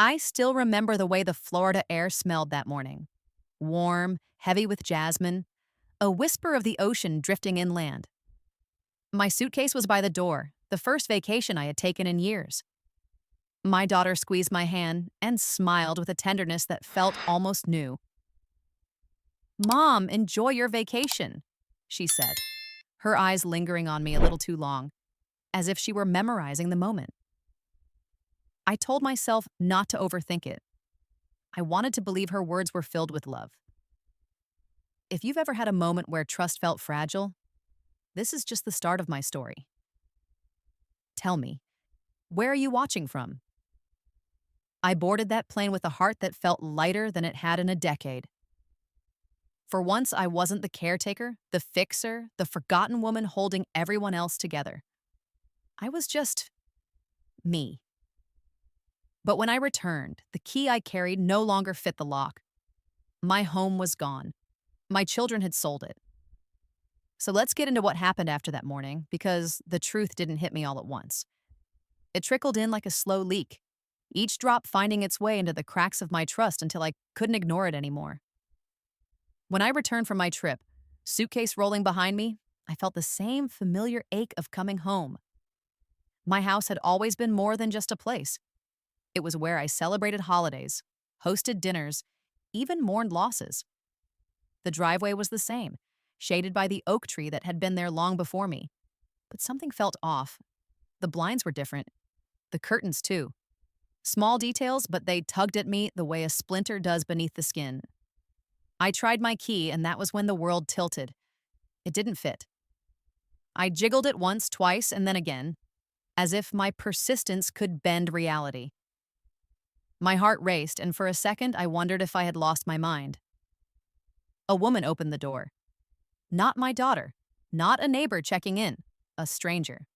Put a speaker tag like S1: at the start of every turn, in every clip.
S1: I still remember the way the Florida air smelled that morning. Warm, heavy with jasmine, a whisper of the ocean drifting inland. My suitcase was by the door, the first vacation I had taken in years. My daughter squeezed my hand and smiled with a tenderness that felt almost new. "Mom, enjoy your vacation," she said, her eyes lingering on me a little too long, as if she were memorizing the moment. I told myself not to overthink it. I wanted to believe her words were filled with love. If you've ever had a moment where trust felt fragile, this is just the start of my story. Tell me, where are you watching from? I boarded that plane with a heart that felt lighter than it had in a decade. For once, I wasn't the caretaker, the fixer, the forgotten woman holding everyone else together. I was just me. But when I returned, the key I carried no longer fit the lock. My home was gone. My children had sold it. So let's get into what happened after that morning, because the truth didn't hit me all at once. It trickled in like a slow leak, each drop finding its way into the cracks of my trust until I couldn't ignore it anymore. When I returned from my trip, suitcase rolling behind me, I felt the same familiar ache of coming home. My house had always been more than just a place. It was where I celebrated holidays, hosted dinners, even mourned losses. The driveway was the same, shaded by the oak tree that had been there long before me. But something felt off. The blinds were different. The curtains, too. Small details, but they tugged at me the way a splinter does beneath the skin. I tried my key, and that was when the world tilted. It didn't fit. I jiggled it once, twice, and then again, as if my persistence could bend reality. My heart raced, and for a second I wondered if I had lost my mind. A woman opened the door. Not my daughter, not a neighbor checking in, a stranger.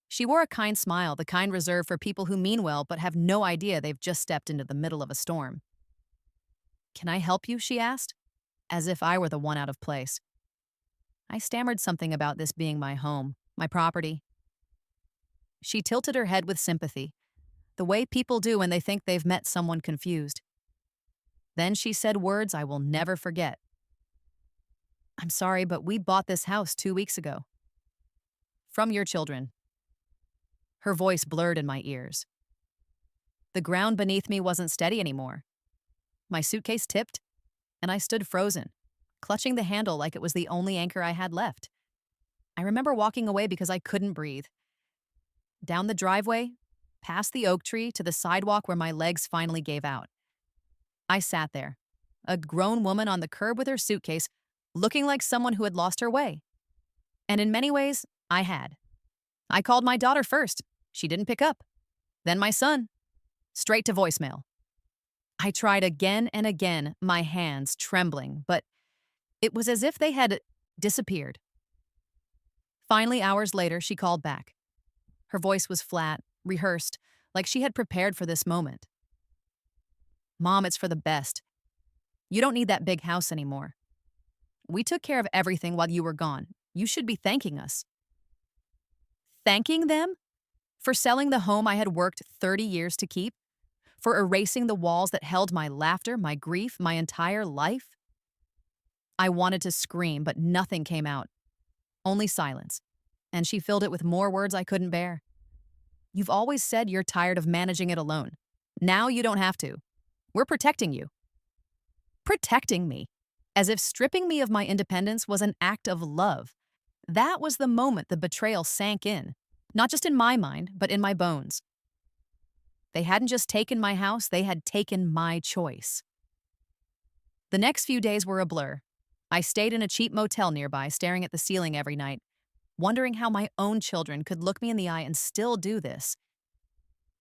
S1: She wore a kind smile, the kind reserved for people who mean well but have no idea they've just stepped into the middle of a storm. "Can I help you?" she asked, as if I were the one out of place. I stammered something about this being my home, my property. She tilted her head with sympathy, the way people do when they think they've met someone confused. Then she said words I will never forget. "I'm sorry, but we bought this house 2 weeks ago. From your children." Her voice blurred in my ears. The ground beneath me wasn't steady anymore. My suitcase tipped, and I stood frozen, clutching the handle like it was the only anchor I had left. I remember walking away because I couldn't breathe. Down the driveway, past the oak tree, to the sidewalk where my legs finally gave out. I sat there, a grown woman on the curb with her suitcase, looking like someone who had lost her way. And in many ways, I had. I called my daughter first. She didn't pick up. Then my son. Straight to voicemail. I tried again and again, my hands trembling, but it was as if they had disappeared. Finally, hours later, she called back. Her voice was flat, rehearsed, like she had prepared for this moment. "Mom, it's for the best. You don't need that big house anymore. We took care of everything while you were gone. You should be thanking us." Thanking them? For selling the home I had worked 30 years to keep? For erasing the walls that held my laughter, my grief, my entire life? I wanted to scream, but nothing came out. Only silence. And she filled it with more words I couldn't bear. "You've always said you're tired of managing it alone. Now you don't have to. We're protecting you." Protecting me. As if stripping me of my independence was an act of love. That was the moment the betrayal sank in. Not just in my mind, but in my bones. They hadn't just taken my house, they had taken my choice. The next few days were a blur. I stayed in a cheap motel nearby, staring at the ceiling every night, wondering how my own children could look me in the eye and still do this.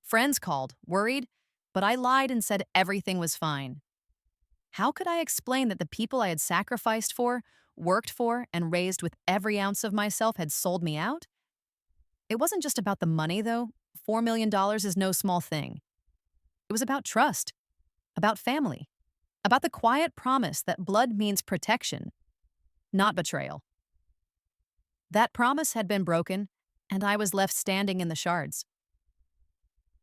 S1: Friends called, worried, but I lied and said everything was fine. How could I explain that the people I had sacrificed for, worked for, and raised with every ounce of myself had sold me out? It wasn't just about the money, though. $4 million is no small thing. It was about trust, about family, about the quiet promise that blood means protection, not betrayal. That promise had been broken, and I was left standing in the shards.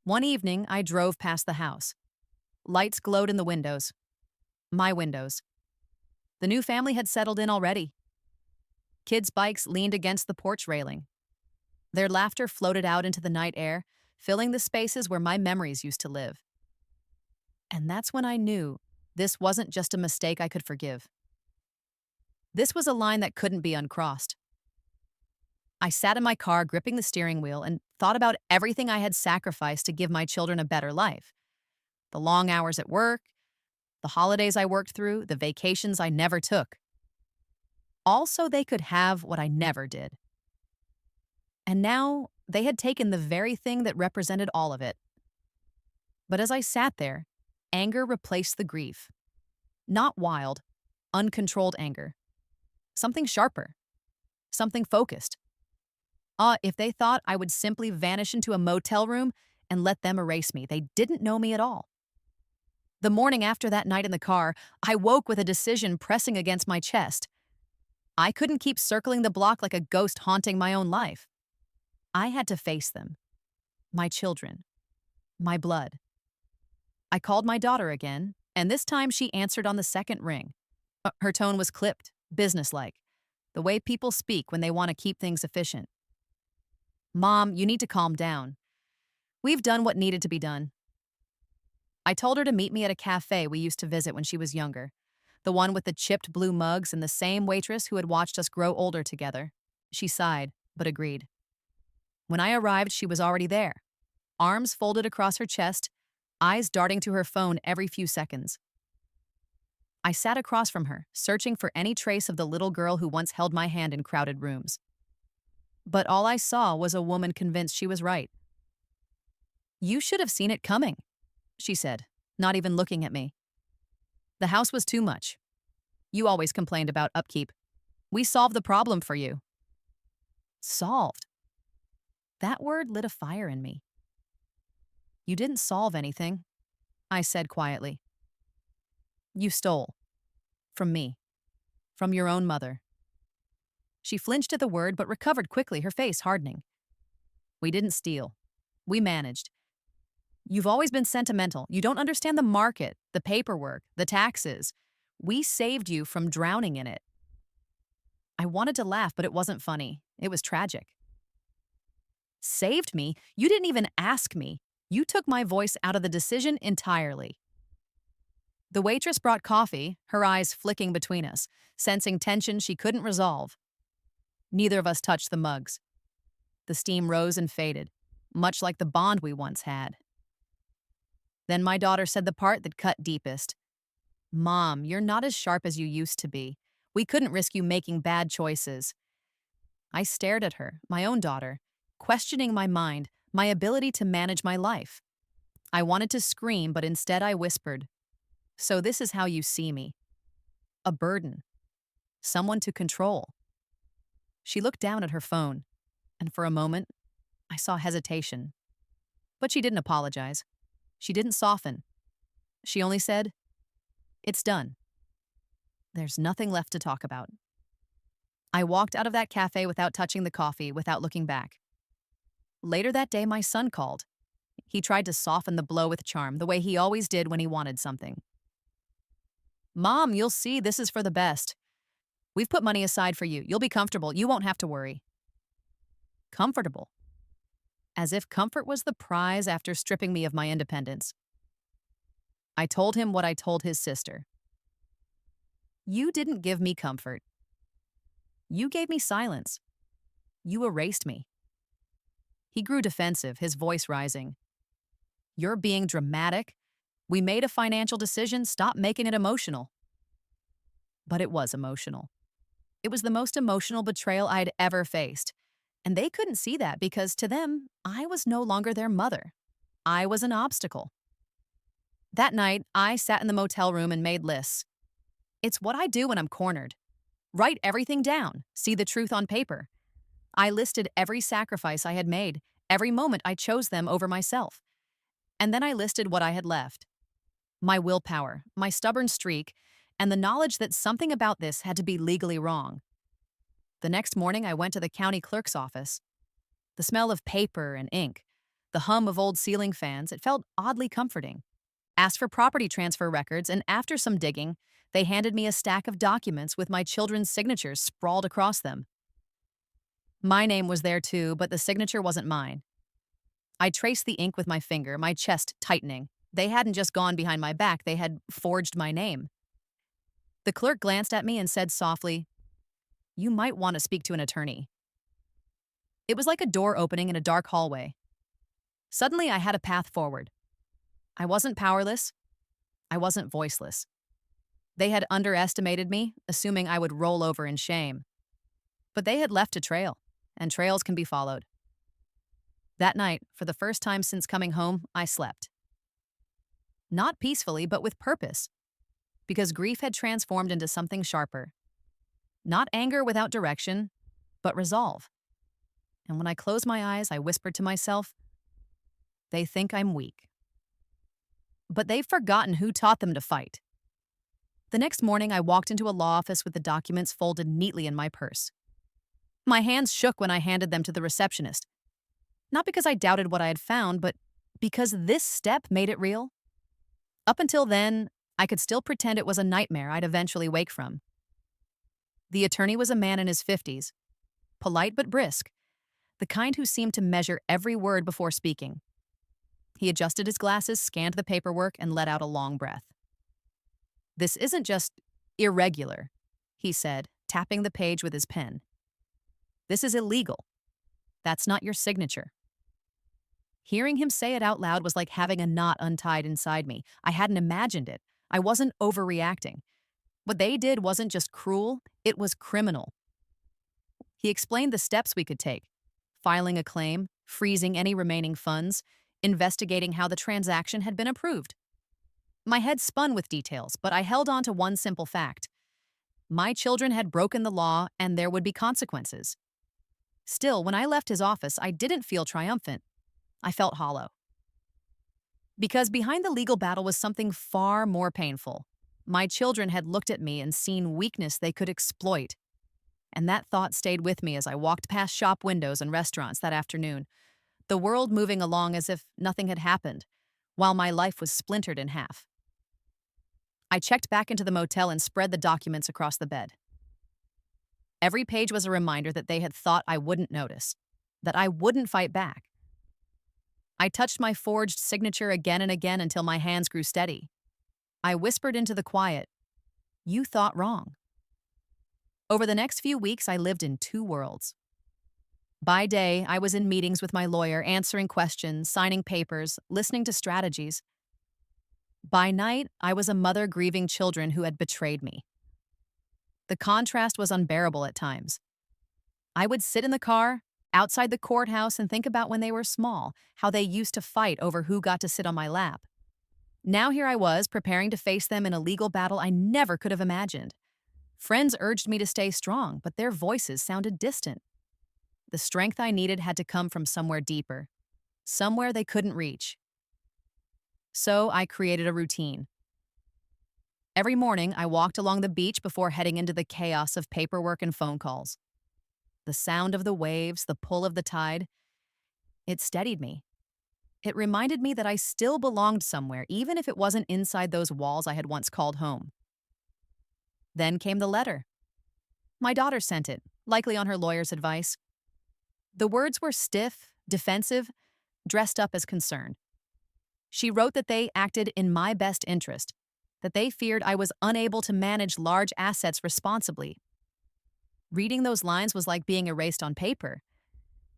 S1: One evening, I drove past the house. Lights glowed in the windows. My windows. The new family had settled in already. Kids' bikes leaned against the porch railing. Their laughter floated out into the night air, filling the spaces where my memories used to live. And that's when I knew this wasn't just a mistake I could forgive. This was a line that couldn't be uncrossed. I sat in my car, gripping the steering wheel, and thought about everything I had sacrificed to give my children a better life. The long hours at work, the holidays I worked through, the vacations I never took. All so they could have what I never did. And now they had taken the very thing that represented all of it. But as I sat there, anger replaced the grief. Not wild, uncontrolled anger. Something sharper. Something focused. If they thought I would simply vanish into a motel room and let them erase me, they didn't know me at all. The morning after that night in the car, I woke with a decision pressing against my chest. I couldn't keep circling the block like a ghost haunting my own life. I had to face them. My children. My blood. I called my daughter again, and this time she answered on the second ring. Her tone was clipped, businesslike, the way people speak when they want to keep things efficient. "Mom, you need to calm down. We've done what needed to be done." I told her to meet me at a cafe we used to visit when she was younger, the one with the chipped blue mugs and the same waitress who had watched us grow older together. She sighed, but agreed. When I arrived, she was already there, arms folded across her chest, eyes darting to her phone every few seconds. I sat across from her, searching for any trace of the little girl who once held my hand in crowded rooms. But all I saw was a woman convinced she was right. "You should have seen it coming," she said, not even looking at me. "The house was too much. You always complained about upkeep. We solved the problem for you." Solved. That word lit a fire in me. "You didn't solve anything," I said quietly. "You stole. From me. From your own mother." She flinched at the word but recovered quickly, her face hardening. "We didn't steal. We managed. You've always been sentimental. You don't understand the market, the paperwork, the taxes. We saved you from drowning in it." I wanted to laugh, but it wasn't funny. It was tragic. "Saved me? You didn't even ask me. You took my voice out of the decision entirely." The waitress brought coffee, her eyes flicking between us, sensing tension she couldn't resolve. Neither of us touched the mugs. The steam rose and faded, much like the bond we once had. Then my daughter said the part that cut deepest. "Mom, you're not as sharp as you used to be. We couldn't risk you making bad choices." I stared at her, my own daughter, questioning my mind, my ability to manage my life. I wanted to scream, but instead I whispered, "So this is how you see me. A burden. Someone to control." She looked down at her phone, and for a moment, I saw hesitation. But she didn't apologize. She didn't soften. She only said, "It's done. There's nothing left to talk about." I walked out of that cafe without touching the coffee, without looking back. Later that day, my son called. He tried to soften the blow with charm, the way he always did when he wanted something. "Mom, you'll see this is for the best. We've put money aside for you. You'll be comfortable. You won't have to worry." Comfortable. As if comfort was the prize after stripping me of my independence. I told him what I told his sister. "You didn't give me comfort. You gave me silence. You erased me." He grew defensive, his voice rising. "You're being dramatic. We made a financial decision. Stop making it emotional." But it was emotional. It was the most emotional betrayal I'd ever faced. And they couldn't see that because to them, I was no longer their mother. I was an obstacle. That night, I sat in the motel room and made lists. It's what I do when I'm cornered. Write everything down, see the truth on paper. I listed every sacrifice I had made, every moment I chose them over myself. And then I listed what I had left. My willpower, my stubborn streak, and the knowledge that something about this had to be legally wrong. The next morning, I went to the county clerk's office. The smell of paper and ink, The hum of old ceiling fans, it felt oddly comforting. Asked for property transfer records, and after some digging, they handed me a stack of documents with my children's signatures sprawled across them. My name was there too, but the signature wasn't mine. I traced the ink with my finger, my chest tightening. They hadn't just gone behind my back, they had forged my name. The clerk glanced at me and said softly, "You might want to speak to an attorney." It was like a door opening in a dark hallway. Suddenly, I had a path forward. I wasn't powerless. I wasn't voiceless. They had underestimated me, assuming I would roll over in shame. But they had left a trail, and trails can be followed. That night, for the first time since coming home, I slept. Not peacefully, but with purpose, because grief had transformed into something sharper. Not anger without direction, but resolve. And when I closed my eyes, I whispered to myself, "They think I'm weak." But they've forgotten who taught them to fight. The next morning, I walked into a law office with the documents folded neatly in my purse. My hands shook when I handed them to the receptionist. Not because I doubted what I had found, but because this step made it real. Up until then, I could still pretend it was a nightmare I'd eventually wake from. The attorney was a man in his 50s, polite but brisk, the kind who seemed to measure every word before speaking. He adjusted his glasses, scanned the paperwork, and let out a long breath. "This isn't just irregular," he said, tapping the page with his pen. "This is illegal. That's not your signature." Hearing him say it out loud was like having a knot untied inside me. I hadn't imagined it. I wasn't overreacting. What they did wasn't just cruel, it was criminal. He explained the steps we could take: filing a claim, freezing any remaining funds, investigating how the transaction had been approved. My head spun with details, but I held on to one simple fact. My children had broken the law, and there would be consequences. Still, when I left his office, I didn't feel triumphant. I felt hollow. Because behind the legal battle was something far more painful. My children had looked at me and seen weakness they could exploit. And that thought stayed with me as I walked past shop windows and restaurants that afternoon, the world moving along as if nothing had happened, while my life was splintered in half. I checked back into the motel and spread the documents across the bed. Every page was a reminder that they had thought I wouldn't notice, that I wouldn't fight back. I touched my forged signature again and again until my hands grew steady. I whispered into the quiet, "You thought wrong." Over the next few weeks, I lived in two worlds. By day, I was in meetings with my lawyer, answering questions, signing papers, listening to strategies. By night, I was a mother grieving children who had betrayed me. The contrast was unbearable at times. I would sit in the car, outside the courthouse, and think about when they were small, how they used to fight over who got to sit on my lap. Now here I was, preparing to face them in a legal battle I never could have imagined. Friends urged me to stay strong, but their voices sounded distant. The strength I needed had to come from somewhere deeper, somewhere they couldn't reach. So I created a routine. Every morning, I walked along the beach before heading into the chaos of paperwork and phone calls. The sound of the waves, the pull of the tide, it steadied me. It reminded me that I still belonged somewhere, even if it wasn't inside those walls I had once called home. Then came the letter. My daughter sent it, likely on her lawyer's advice. The words were stiff, defensive, dressed up as concern. She wrote that they acted in my best interest, that they feared I was unable to manage large assets responsibly. Reading those lines was like being erased on paper.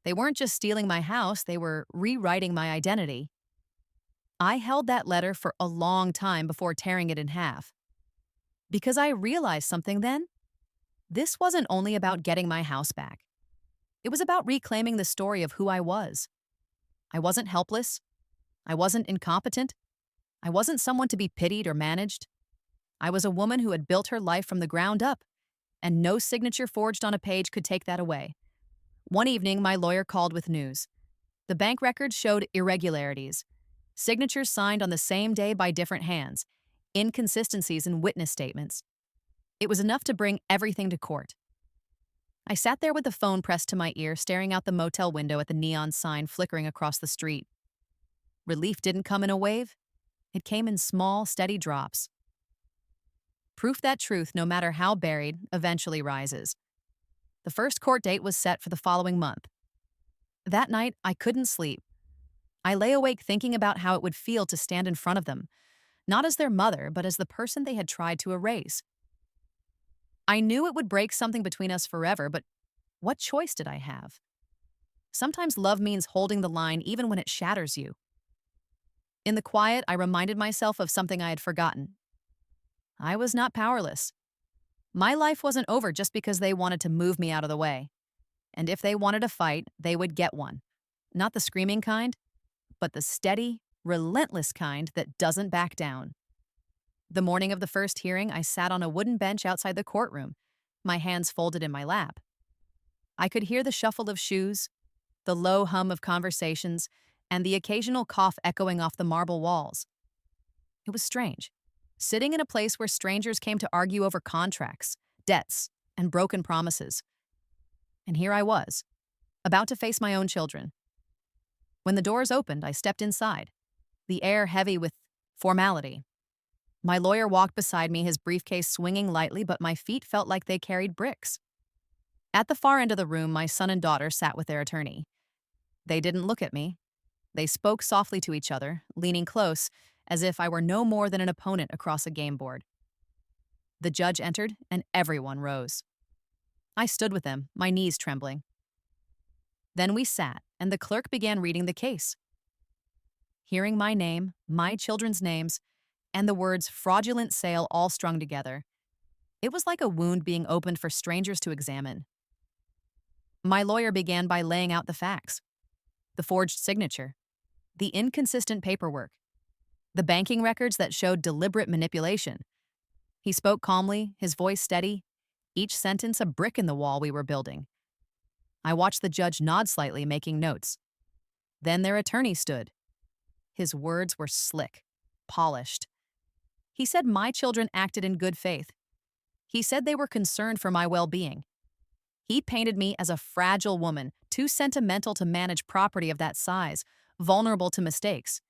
S1: They weren't just stealing my house, they were rewriting my identity. I held that letter for a long time before tearing it in half. Because I realized something then. This wasn't only about getting my house back. It was about reclaiming the story of who I was. I wasn't helpless. I wasn't incompetent. I wasn't someone to be pitied or managed. I was a woman who had built her life from the ground up, and no signature forged on a page could take that away. One evening, my lawyer called with news. The bank records showed irregularities, signatures signed on the same day by different hands, inconsistencies in witness statements. It was enough to bring everything to court. I sat there with the phone pressed to my ear, staring out the motel window at the neon sign flickering across the street. Relief didn't come in a wave, it came in small, steady drops. Proof that truth, no matter how buried, eventually rises. The first court date was set for the following month. That night, I couldn't sleep. I lay awake thinking about how it would feel to stand in front of them, not as their mother, but as the person they had tried to erase. I knew it would break something between us forever, but what choice did I have? Sometimes love means holding the line even when it shatters you. In the quiet, I reminded myself of something I had forgotten. I was not powerless. My life wasn't over just because they wanted to move me out of the way. And if they wanted a fight, they would get one. Not the screaming kind, but the steady, relentless kind that doesn't back down. The morning of the first hearing, I sat on a wooden bench outside the courtroom, my hands folded in my lap. I could hear the shuffle of shoes, the low hum of conversations, and the occasional cough echoing off the marble walls. It was strange, sitting in a place where strangers came to argue over contracts, debts, and broken promises. And here I was, about to face my own children. When the doors opened, I stepped inside, the air heavy with formality. My lawyer walked beside me, his briefcase swinging lightly, but my feet felt like they carried bricks. At the far end of the room, my son and daughter sat with their attorney. They didn't look at me. They spoke softly to each other, leaning close, as if I were no more than an opponent across a game board. The judge entered, and everyone rose. I stood with them, my knees trembling. Then we sat, and the clerk began reading the case. Hearing my name, my children's names, and the words fraudulent sale all strung together, it was like a wound being opened for strangers to examine. My lawyer began by laying out the facts: the forged signature, the inconsistent paperwork, the banking records that showed deliberate manipulation. He spoke calmly, his voice steady, each sentence a brick in the wall we were building. I watched the judge nod slightly, making notes. Then their attorney stood. His words were slick, polished. He said my children acted in good faith. He said they were concerned for my well-being. He painted me as a fragile woman, too sentimental to manage property of that size, vulnerable to mistakes.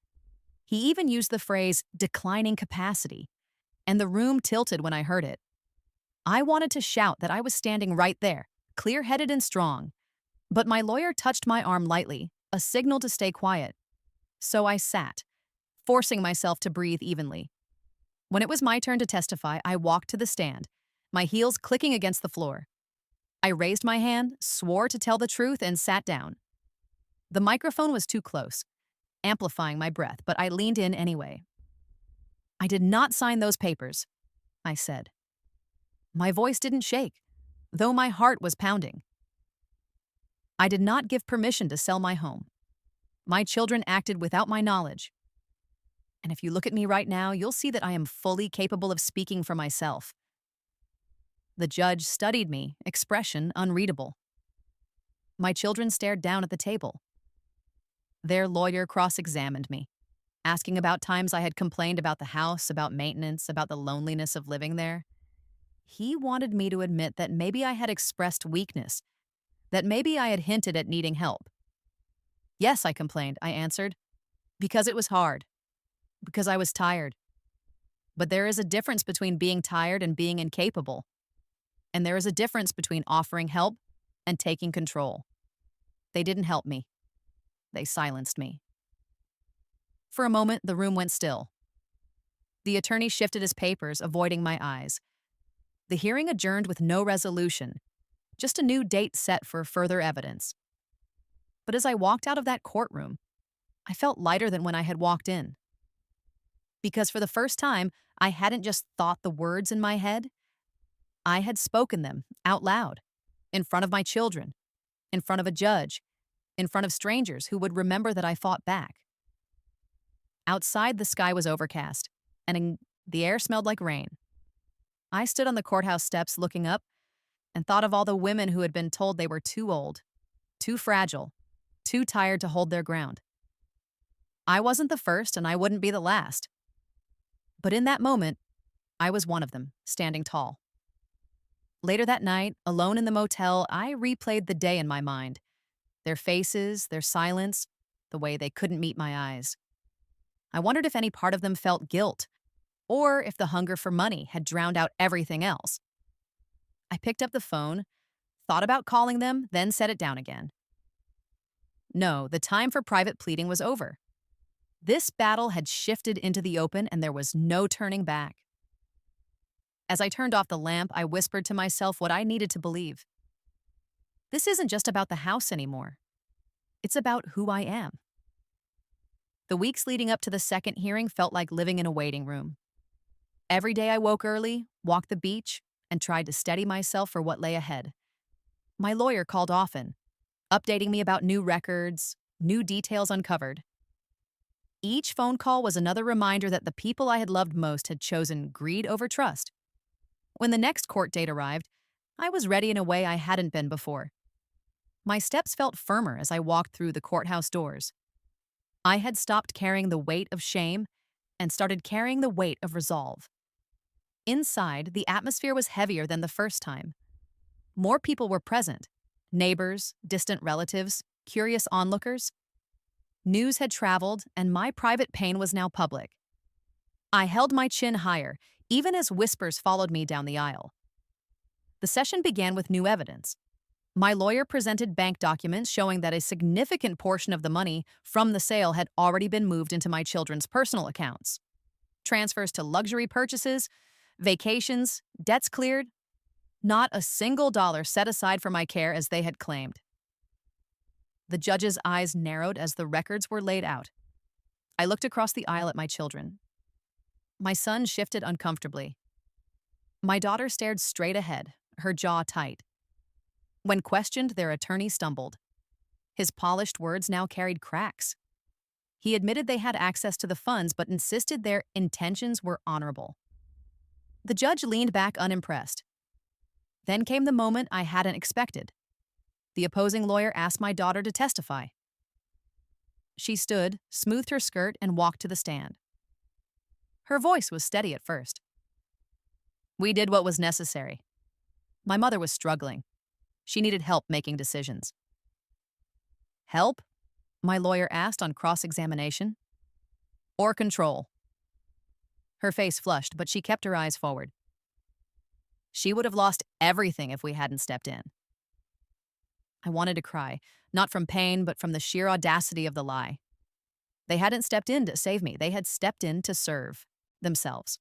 S1: He even used the phrase declining capacity, and the room tilted when I heard it. I wanted to shout that I was standing right there, clear-headed and strong, but my lawyer touched my arm lightly, a signal to stay quiet. So I sat, forcing myself to breathe evenly. When it was my turn to testify, I walked to the stand, my heels clicking against the floor. I raised my hand, swore to tell the truth, and sat down. The microphone was too close, amplifying my breath, but I leaned in anyway. I did not sign those papers, I said. My voice didn't shake, though my heart was pounding. I did not give permission to sell my home. My children acted without my knowledge. And if you look at me right now, you'll see that I am fully capable of speaking for myself. The judge studied me, expression unreadable. My children stared down at the table. Their lawyer cross-examined me, asking about times I had complained about the house, about maintenance, about the loneliness of living there. He wanted me to admit that maybe I had expressed weakness, that maybe I had hinted at needing help. Yes, I complained, I answered, because it was hard, because I was tired. But there is a difference between being tired and being incapable. And there is a difference between offering help and taking control. They didn't help me. They silenced me. For a moment, the room went still. The attorney shifted his papers, avoiding my eyes. The hearing adjourned with no resolution, just a new date set for further evidence. But as I walked out of that courtroom, I felt lighter than when I had walked in. Because for the first time, I hadn't just thought the words in my head. I had spoken them out loud, in front of my children, in front of a judge, in front of strangers who would remember that I fought back. Outside, the sky was overcast, and the air smelled like rain. I stood on the courthouse steps looking up and thought of all the women who had been told they were too old, too fragile, too tired to hold their ground. I wasn't the first, and I wouldn't be the last. But in that moment, I was one of them, standing tall. Later that night, alone in the motel, I replayed the day in my mind. Their faces, their silence, the way they couldn't meet my eyes. I wondered if any part of them felt guilt, or if the hunger for money had drowned out everything else. I picked up the phone, thought about calling them, then set it down again. No, the time for private pleading was over. This battle had shifted into the open, and there was no turning back. As I turned off the lamp, I whispered to myself what I needed to believe. This isn't just about the house anymore. It's about who I am. The weeks leading up to the second hearing felt like living in a waiting room. Every day I woke early, walked the beach, and tried to steady myself for what lay ahead. My lawyer called often, updating me about new records, new details uncovered. Each phone call was another reminder that the people I had loved most had chosen greed over trust. When the next court date arrived, I was ready in a way I hadn't been before. My steps felt firmer as I walked through the courthouse doors. I had stopped carrying the weight of shame and started carrying the weight of resolve. Inside, the atmosphere was heavier than the first time. More people were present: neighbors, distant relatives, curious onlookers. News had traveled, and my private pain was now public. I held my chin higher, even as whispers followed me down the aisle. The session began with new evidence. My lawyer presented bank documents showing that a significant portion of the money from the sale had already been moved into my children's personal accounts. Transfers to luxury purchases, vacations, debts cleared. Not a single dollar set aside for my care as they had claimed. The judge's eyes narrowed as the records were laid out. I looked across the aisle at my children. My son shifted uncomfortably. My daughter stared straight ahead, her jaw tight. When questioned, their attorney stumbled. His polished words now carried cracks. He admitted they had access to the funds but insisted their intentions were honorable. The judge leaned back unimpressed. Then came the moment I hadn't expected. The opposing lawyer asked my daughter to testify. She stood, smoothed her skirt, and walked to the stand. Her voice was steady at first. We did what was necessary. My mother was struggling. She needed help making decisions. Help? My lawyer asked on cross-examination. Or control? Her face flushed, but she kept her eyes forward. She would have lost everything if we hadn't stepped in. I wanted to cry, not from pain, but from the sheer audacity of the lie. They hadn't stepped in to save me. They had stepped in to serve themselves.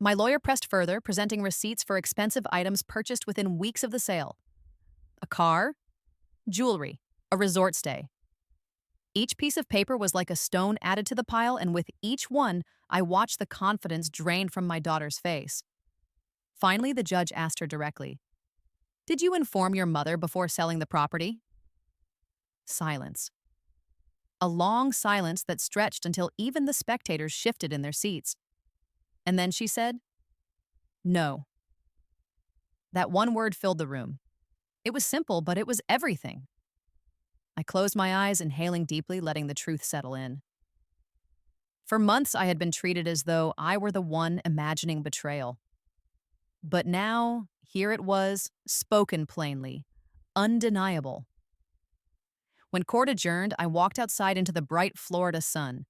S1: My lawyer pressed further, presenting receipts for expensive items purchased within weeks of the sale. A car, jewelry, a resort stay. Each piece of paper was like a stone added to the pile, and with each one, I watched the confidence drain from my daughter's face. Finally, the judge asked her directly, "Did you inform your mother before selling the property?" Silence. A long silence that stretched until even the spectators shifted in their seats. And then she said, "No." That one word filled the room. It was simple, but it was everything. I closed my eyes, inhaling deeply, letting the truth settle in. For months, I had been treated as though I were the one imagining betrayal. But now, here it was, spoken plainly, undeniable. When court adjourned, I walked outside into the bright Florida sun.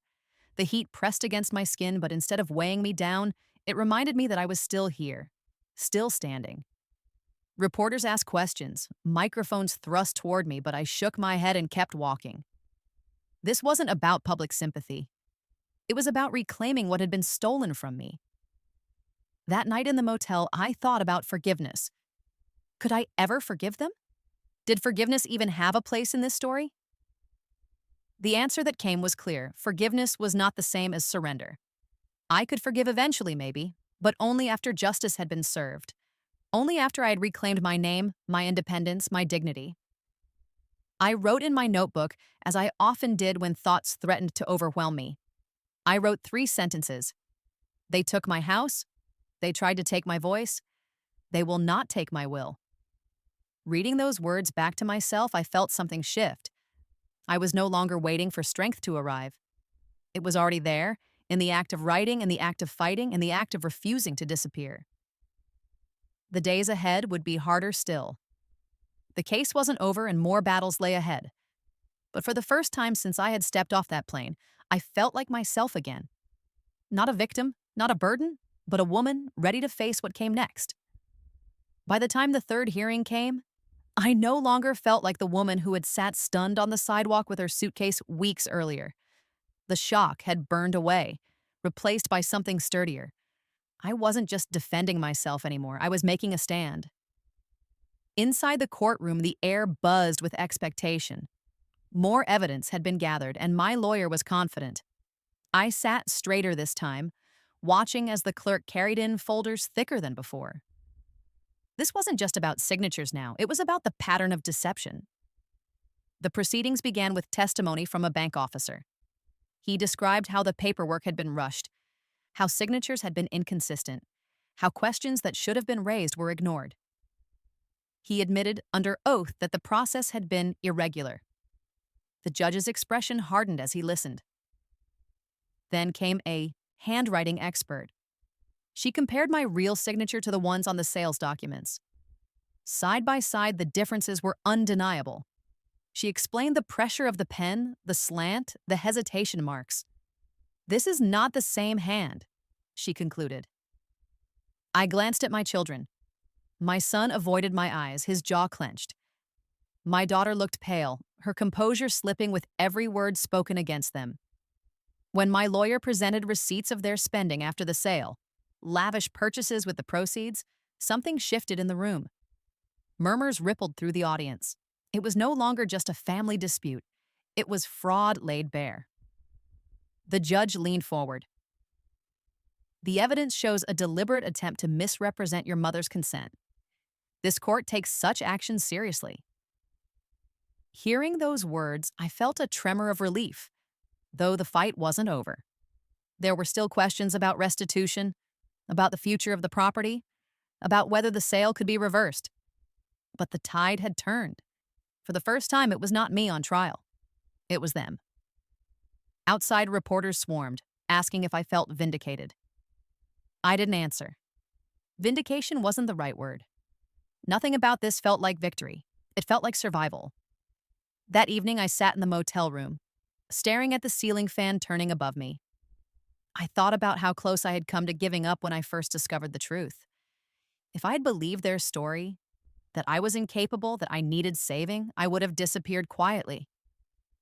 S1: The heat pressed against my skin, but instead of weighing me down, it reminded me that I was still here, still standing. Reporters asked questions, microphones thrust toward me, but I shook my head and kept walking. This wasn't about public sympathy. It was about reclaiming what had been stolen from me. That night in the motel, I thought about forgiveness. Could I ever forgive them? Did forgiveness even have a place in this story? The answer that came was clear. Forgiveness was not the same as surrender. I could forgive eventually, maybe, but only after justice had been served. Only after I had reclaimed my name, my independence, my dignity. I wrote in my notebook, as I often did when thoughts threatened to overwhelm me. I wrote 3 sentences. They took my house. They tried to take my voice. They will not take my will. Reading those words back to myself, I felt something shift. I was no longer waiting for strength to arrive. It was already there, in the act of writing, in the act of fighting, in the act of refusing to disappear. The days ahead would be harder still. The case wasn't over and more battles lay ahead. But for the first time since I had stepped off that plane, I felt like myself again. Not a victim, not a burden, but a woman ready to face what came next. By the time the third hearing came, I no longer felt like the woman who had sat stunned on the sidewalk with her suitcase weeks earlier. The shock had burned away, replaced by something sturdier. I wasn't just defending myself anymore, I was making a stand. Inside the courtroom, the air buzzed with expectation. More evidence had been gathered, and my lawyer was confident. I sat straighter this time, watching as the clerk carried in folders thicker than before. This wasn't just about signatures now, it was about the pattern of deception. The proceedings began with testimony from a bank officer. He described how the paperwork had been rushed, how signatures had been inconsistent, how questions that should have been raised were ignored. He admitted under oath that the process had been irregular. The judge's expression hardened as he listened. Then came a handwriting expert. She compared my real signature to the ones on the sales documents. Side by side, the differences were undeniable. She explained the pressure of the pen, the slant, the hesitation marks. "This is not the same hand," she concluded. I glanced at my children. My son avoided my eyes, his jaw clenched. My daughter looked pale, her composure slipping with every word spoken against them. When my lawyer presented receipts of their spending after the sale, lavish purchases with the proceeds, something shifted in the room. Murmurs rippled through the audience. It was no longer just a family dispute. It was fraud laid bare. The judge leaned forward. "The evidence shows a deliberate attempt to misrepresent your mother's consent. This court takes such actions seriously." Hearing those words, I felt a tremor of relief, though the fight wasn't over. There were still questions about restitution, about the future of the property, about whether the sale could be reversed. But the tide had turned. For the first time, it was not me on trial. It was them. Outside, reporters swarmed, asking if I felt vindicated. I didn't answer. Vindication wasn't the right word. Nothing about this felt like victory. It felt like survival. That evening, I sat in the motel room, staring at the ceiling fan turning above me. I thought about how close I had come to giving up when I first discovered the truth. If I had believed their story, that I was incapable, that I needed saving, I would have disappeared quietly.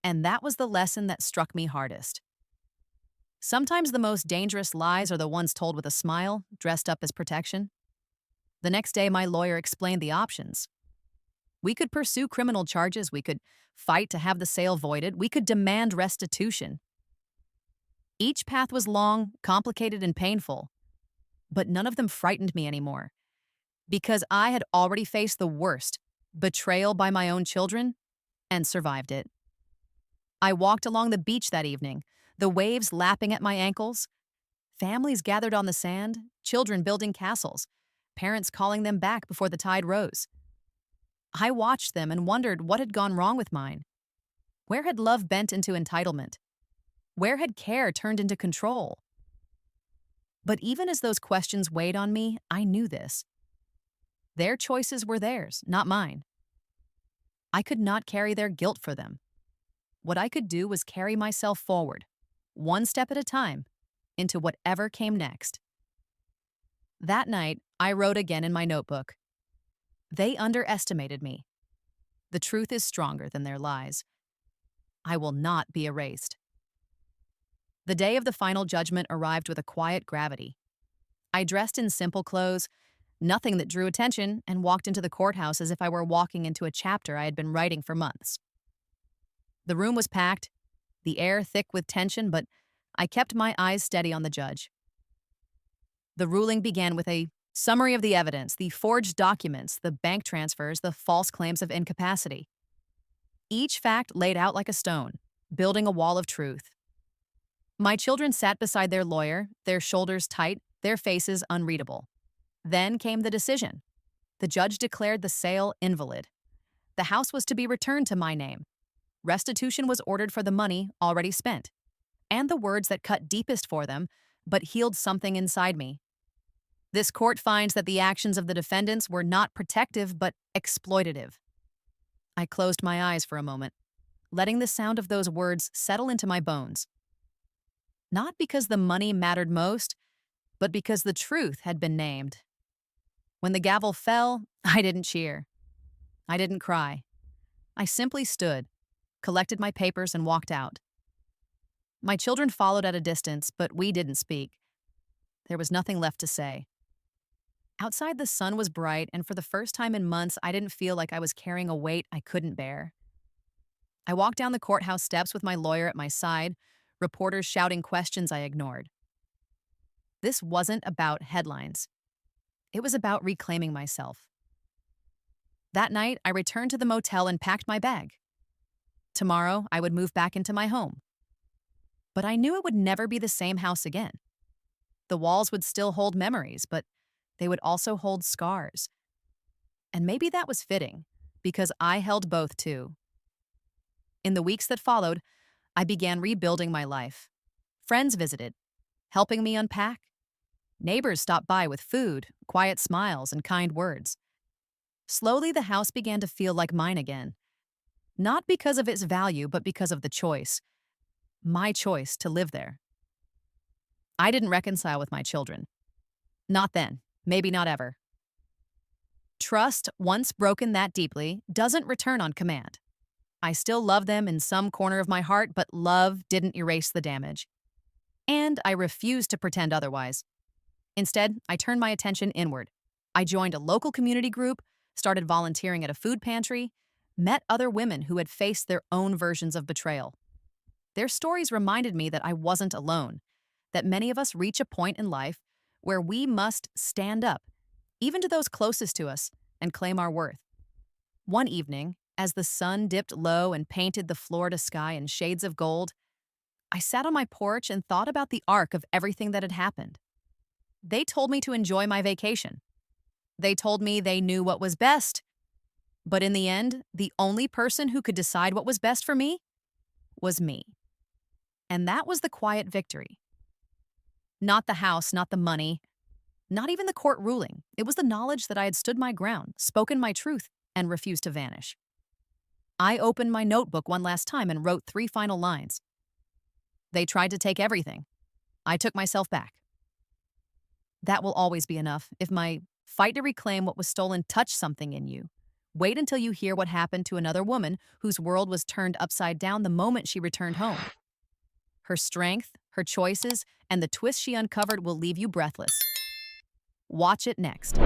S1: And that was the lesson that struck me hardest. Sometimes the most dangerous lies are the ones told with a smile, dressed up as protection. The next day, my lawyer explained the options. We could pursue criminal charges, we could fight to have the sale voided, we could demand restitution. Each path was long, complicated, and painful, but none of them frightened me anymore. Because I had already faced the worst, betrayal by my own children, and survived it. I walked along the beach that evening, the waves lapping at my ankles. Families gathered on the sand, children building castles, parents calling them back before the tide rose. I watched them and wondered what had gone wrong with mine. Where had love bent into entitlement? Where had care turned into control? But even as those questions weighed on me, I knew this. Their choices were theirs, not mine. I could not carry their guilt for them. What I could do was carry myself forward, one step at a time, into whatever came next. That night, I wrote again in my notebook. They underestimated me. The truth is stronger than their lies. I will not be erased. The day of the final judgment arrived with a quiet gravity. I dressed in simple clothes, nothing that drew attention, and walked into the courthouse as if I were walking into a chapter I had been writing for months. The room was packed, the air thick with tension, but I kept my eyes steady on the judge. The ruling began with a summary of the evidence, the forged documents, the bank transfers, the false claims of incapacity. Each fact laid out like a stone, building a wall of truth. My children sat beside their lawyer, their shoulders tight, their faces unreadable. Then came the decision. The judge declared the sale invalid. The house was to be returned to my name. Restitution was ordered for the money already spent, and the words that cut deepest for them, but healed something inside me. This court finds that the actions of the defendants were not protective but exploitative. I closed my eyes for a moment, letting the sound of those words settle into my bones. Not because the money mattered most, but because the truth had been named. When the gavel fell, I didn't cheer. I didn't cry. I simply stood, collected my papers, and walked out. My children followed at a distance, but we didn't speak. There was nothing left to say. Outside, the sun was bright, and for the first time in months, I didn't feel like I was carrying a weight I couldn't bear. I walked down the courthouse steps with my lawyer at my side, reporters shouting questions I ignored. This wasn't about headlines. It was about reclaiming myself. That night, I returned to the motel and packed my bag. Tomorrow, I would move back into my home. But I knew it would never be the same house again. The walls would still hold memories, but they would also hold scars. And maybe that was fitting, because I held both too. In the weeks that followed, I began rebuilding my life. Friends visited, helping me unpack. Neighbors stopped by with food, quiet smiles, and kind words. Slowly, the house began to feel like mine again. Not because of its value, but because of the choice. My choice to live there. I didn't reconcile with my children. Not then, maybe not ever. Trust, once broken that deeply, doesn't return on command. I still love them in some corner of my heart, but love didn't erase the damage. And I refused to pretend otherwise. Instead, I turned my attention inward. I joined a local community group, started volunteering at a food pantry, met other women who had faced their own versions of betrayal. Their stories reminded me that I wasn't alone, that many of us reach a point in life where we must stand up, even to those closest to us, and claim our worth. One evening, as the sun dipped low and painted the Florida sky in shades of gold, I sat on my porch and thought about the arc of everything that had happened. They told me to enjoy my vacation. They told me they knew what was best. But in the end, the only person who could decide what was best for me was me. And that was the quiet victory. Not the house, not the money, not even the court ruling. It was the knowledge that I had stood my ground, spoken my truth, and refused to vanish. I opened my notebook one last time and wrote 3 final lines. They tried to take everything. I took myself back. That will always be enough. If my fight to reclaim what was stolen touched something in you, wait until you hear what happened to another woman whose world was turned upside down the moment she returned home. Her strength, her choices, and the twist she uncovered will leave you breathless. Watch it next.